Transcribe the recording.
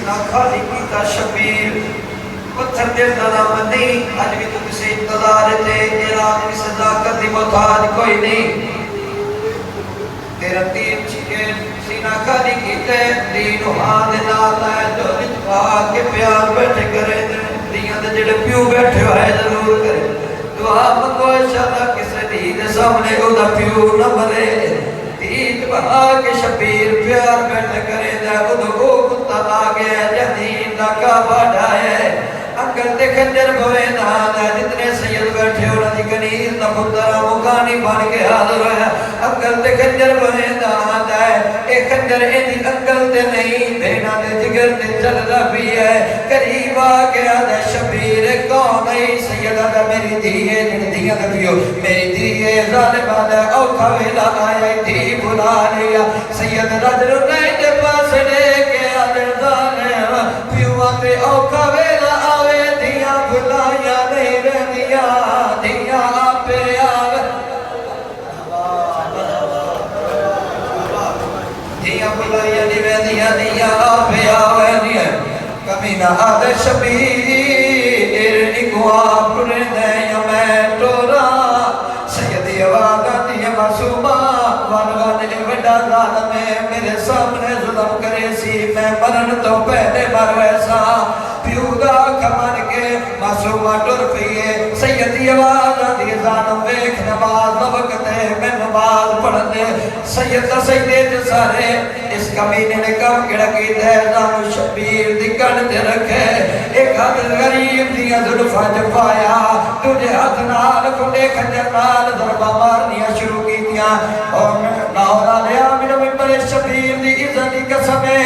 सीना खाली कीता शबीर पत्थर दे ज़रा मनी अज भी तू किसी इंतज़ार थे इराक की सदाकत दी मुताज कोई नहीं तेरा तीर छिके सीना खाली कीते दीन हाथ नाल है जो लिखा के प्यार बैठे करे दियां दे जेड़े प्यू बैठे होए जरूर करे दुआ मंगो इंशाअल्लाह किसे दी दे सामने ओदा प्यू न मरे तीर बहा के शबीर प्यार बैठे करे दा ओदो कुत्ता आ गया जदीन दा काबा ढाए अंकल दे खंजर भवे नाल जितने सैयद बैठे उन्हां दी गनीर दा पुत्रा मुगानी बन के हाजिर होया अंकल दे खंजर भवे नाल ए खंजर एदी अंकल ते नहीं भेड़ा दे जिगर ते चलदा भी है करीब आ गया दे शबीर कौन है सैयदा दा मेरी धी है जिन दियां दा पियो मेरी धी है जालिमा दा औखा वेला आया धी बुला लिया सैयद रजल नहीं दे पास दे के आदर जालिम पियो ते औखा वेला आवे दियां बुलाया नहीं रहनिया दियां आपे आवे दियां बुलाया नहीं रहनिया दियां आपे आवे नहीं कमीना आदे शबीर इकुआ पुरे दे मैं तोरा सैयदी आवाज़ आती है मासूमा वन वन बड़ा जालिम मेरे सामने जुल्म करे सी मैं मरन तो पहले मर वैसा प्यूदा खमन के मासूमा टुर पईए सैयदी आवाज़ आती है जालिम वेख नमाज दा वक्त है मैं नमाज पढ़न दे सैयद सैयदे ते सारे इस कमीने ने काम केड़ा कीता है जानो शबीर दी कण ते रखे एक हाथ गरीब दियां जुल्फां च पाया दूजे हाथ नाल कुंडे खंजर नाल दरबा मारनियां शुरू कीतियां और लाहौर लिया मेरे मिंबर शबीर दी इज्जत दी कसम है